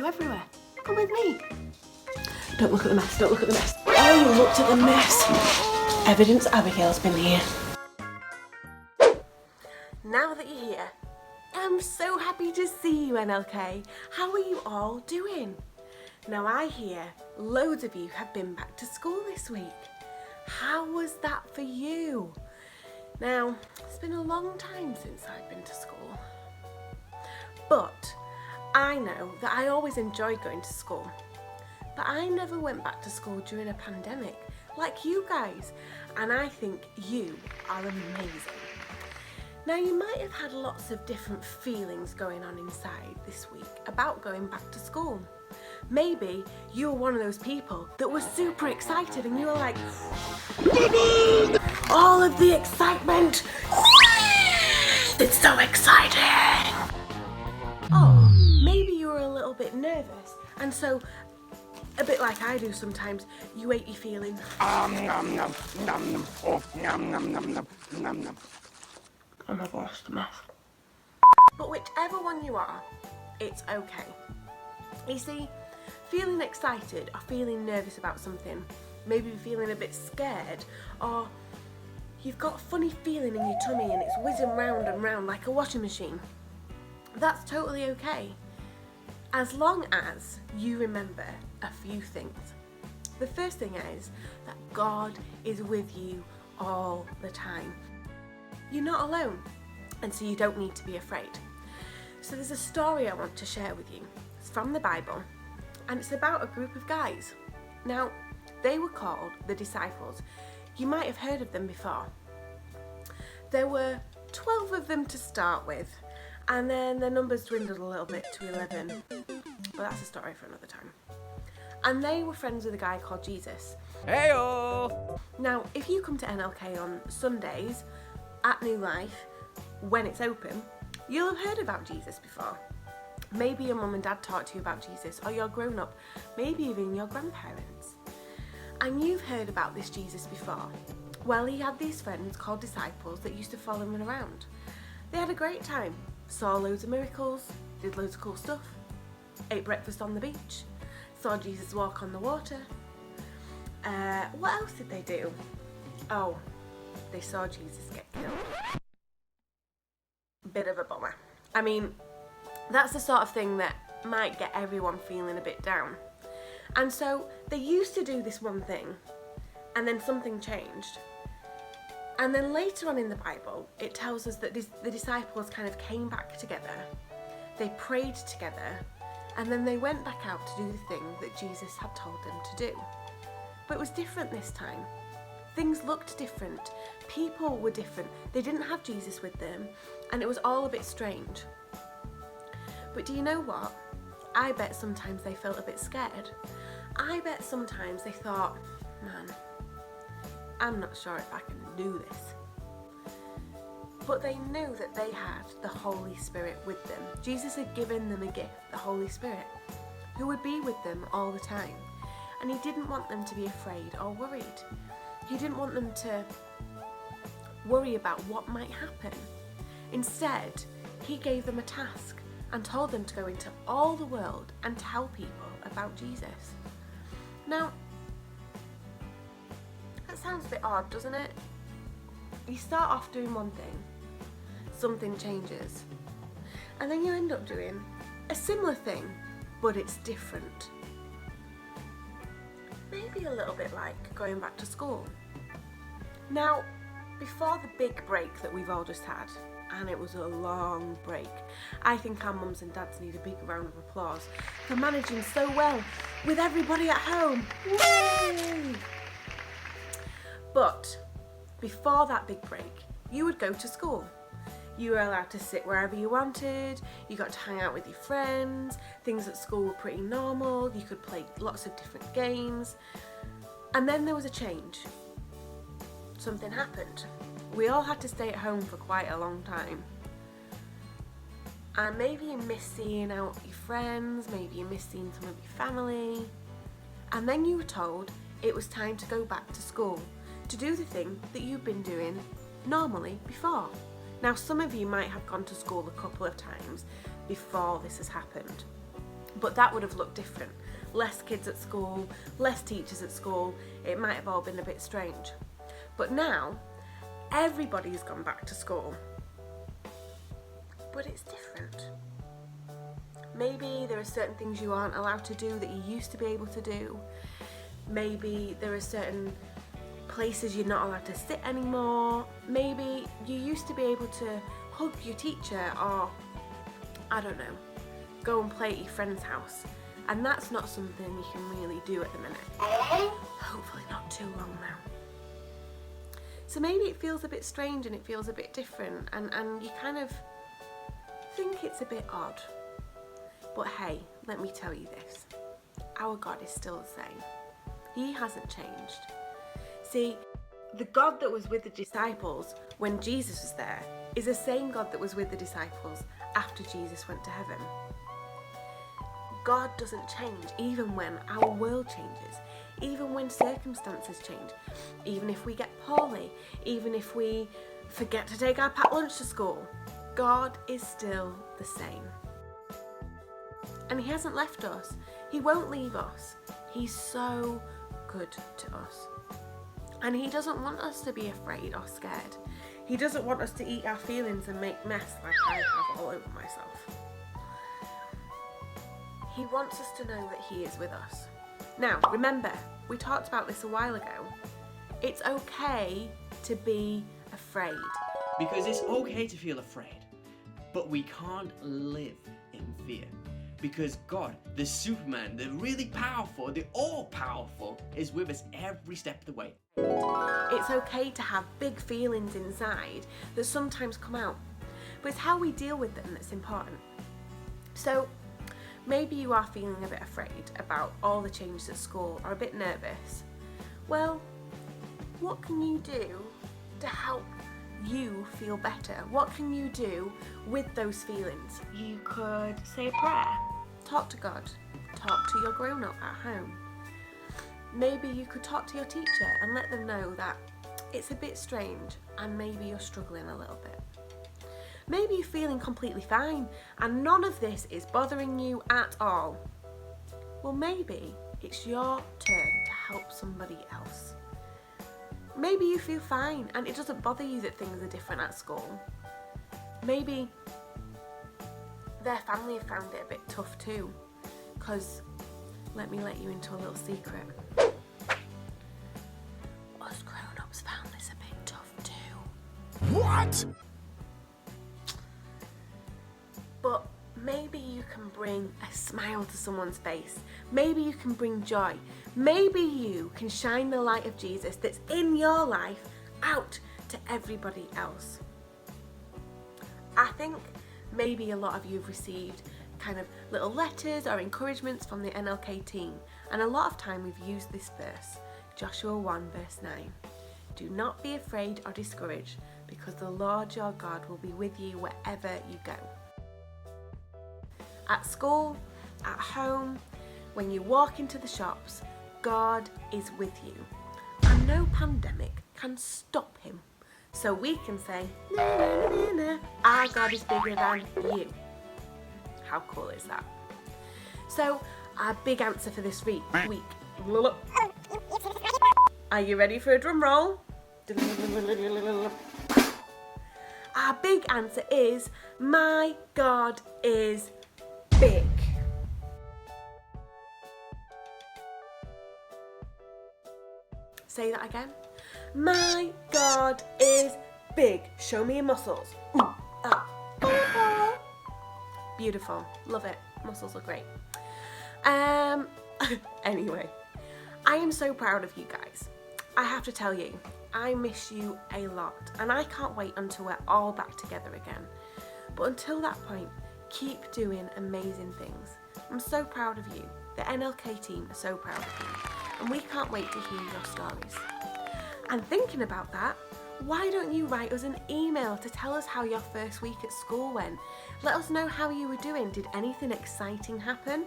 go everywhere. Come with me. Don't look at the mess, don't look at the mess. Oh, you looked at the mess. Evidence Abigail's been here. Now that you're here, I'm so happy to see you, NLK. How are you all doing? Now I hear loads of you have been back to school this week. How was that for you? Now, it's been a long time since I've been to school, but I know that I always enjoyed going to school. But I never went back to school during a pandemic like you guys, and I think you are amazing. Now, you might have had lots of different feelings going on inside this week about going back to school. Maybe you were one of those people that was super excited and you were like, all of the excitement, it's so exciting. Or maybe you were a little bit nervous, and so, a bit like I do sometimes, you ate your feelings. And I've lost the mess. But whichever one you are, it's okay. You see, feeling excited or feeling nervous about something, maybe feeling a bit scared, or you've got a funny feeling in your tummy and it's whizzing round and round like a washing machine, that's totally okay. As long as you remember a few things. The first thing is that God is with you all the time. You're not alone, and so you don't need to be afraid. So there's a story I want to share with you. It's from the Bible, and it's about a group of guys. Now, they were called the disciples. You might have heard of them before. There were 12 of them to start with, and then their numbers dwindled a little bit to 11. But that's a story for another time. And they were friends with a guy called Jesus. Heyo! Now, if you come to NLK on Sundays at New Life, when it's open, you'll have heard about Jesus before. Maybe your mum and dad taught to you about Jesus, or you're grown up, maybe even your grandparents. And you've heard about this Jesus before. Well, he had these friends called disciples that used to follow him around. They had a great time, saw loads of miracles, did loads of cool stuff, ate breakfast on the beach, saw Jesus walk on the water. What else did they do? Oh, they saw Jesus get killed. Bit of a bummer. I mean, that's the sort of thing that might get everyone feeling a bit down. And so they used to do this one thing, and then something changed. And then later on in the Bible, it tells us that the disciples kind of came back together, they prayed together, and then they went back out to do the thing that Jesus had told them to do. But it was different this time. Things looked different. People were different. They didn't have Jesus with them, and it was all a bit strange. But do you know what? I bet sometimes they felt a bit scared. I bet sometimes they thought, man, I'm not sure if I can do this. But they knew that they had the Holy Spirit with them. Jesus had given them a gift, the Holy Spirit, who would be with them all the time. And he didn't want them to be afraid or worried. He didn't want them to worry about what might happen. Instead, he gave them a task and told them to go into all the world and tell people about Jesus. Now, that sounds a bit odd, doesn't it? You start off doing one thing, something changes, and then you end up doing a similar thing, but it's different. Maybe a little bit like going back to school. Now, before the big break that we've all just had, and it was a long break, I think our mums and dads need a big round of applause for managing so well with everybody at home. Yay! But before that big break, you would go to school. You were allowed to sit wherever you wanted, you got to hang out with your friends, things at school were pretty normal, you could play lots of different games. And then there was a change. Something happened. We all had to stay at home for quite a long time. And maybe you missed seeing out your friends, maybe you missed seeing some of your family. And then you were told it was time to go back to school, to do the thing that you've been doing normally before. Now, some of you might have gone to school a couple of times before this has happened, But that would have looked different. Less kids at school, less teachers at school. It might have all been a bit strange. But now, everybody's gone back to school. But it's different. Maybe there are certain things you aren't allowed to do that you used to be able to do. Maybe there are certain places you're not allowed to sit anymore. Maybe you used to be able to hug your teacher or, I don't know, go and play at your friend's house. And that's not something you can really do at the minute. Hopefully not too long now. So maybe it feels a bit strange and it feels a bit different and you kind of think it's a bit odd. But hey, let me tell you this. Our God is still the same. He hasn't changed. See, the God that was with the disciples when Jesus was there is the same God that was with the disciples after Jesus went to heaven. God doesn't change even when our world changes, even when circumstances change, even if we get poorly, even if we forget to take our packed lunch to school. God is still the same. And He hasn't left us. He won't leave us. He's so good to us. And He doesn't want us to be afraid or scared. He doesn't want us to eat our feelings and make mess like I have all over myself. He wants us to know that He is with us. Now, remember, we talked about this a while ago. It's okay to be afraid. Because it's okay to feel afraid, but we can't live in fear. Because God, the Superman, the really powerful, the all-powerful, is with us every step of the way. It's okay to have big feelings inside that sometimes come out, but it's how we deal with them that's important. So, maybe you are feeling a bit afraid about all the changes at school or a bit nervous. Well, what can you do to help you feel better? What can you do with those feelings? You could say a prayer, talk to God, talk to your grown-up at home. Maybe you could talk to your teacher and let them know that it's a bit strange and maybe you're struggling a little bit. Maybe you're feeling completely fine and none of this is bothering you at all. Well, maybe it's your turn to help somebody else. Maybe you feel fine and it doesn't bother you that things are different at school. Maybe their family have found it a bit tough too, because let me let you into a little secret. Us grown-ups found this a bit tough too. What? But maybe you can bring a smile to someone's face. Maybe you can bring joy. Maybe you can shine the light of Jesus that's in your life out to everybody else. I think maybe a lot of you have received kind of little letters or encouragements from the NLK team, and a lot of time we've used this verse, Joshua 1 verse 9. Do not be afraid or discouraged, because the Lord your God will be with you wherever you go. At school, at home, when you walk into the shops, God is with you. And no pandemic can stop Him. So we can say, na, na, na, na, our God is bigger than you. How cool is that? So, our big answer for this week. Are you ready for a drum roll? Our big answer is, my God is big. Say that again. My God is big. Show me your muscles. Beautiful. Love it. Muscles are great. Anyway, I am so proud of you guys. I have to tell you, I miss you a lot, and I can't wait until we're all back together again. But until that point, keep doing amazing things. I'm so proud of you. The NLK team are so proud of you, and we can't wait to hear your stories. And thinking about that, why don't you write us an email to tell us how your first week at school went? Let us know how you were doing. Did anything exciting happen?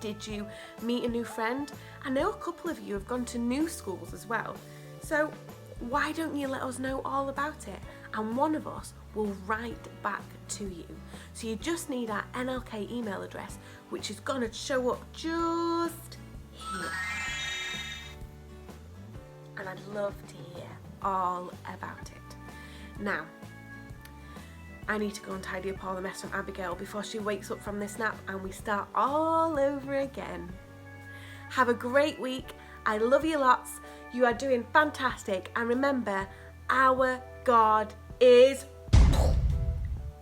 Did you meet a new friend? I know a couple of you have gone to new schools as well. So why don't you let us know all about it? and one of us will write back to you. So you just need our NLK email address, which is gonna show up just here. And I'd love to hear all about it. Now, I need to go and tidy up all the mess from Abigail before she wakes up from this nap and we start all over again. Have a great week. I love you lots. You are doing fantastic. And remember, our God is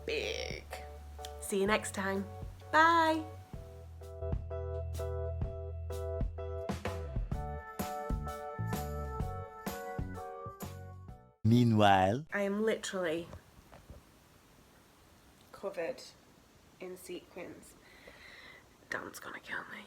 big. See you next time. Bye. Meanwhile, I am literally covered in sequins. Dan's gonna kill me.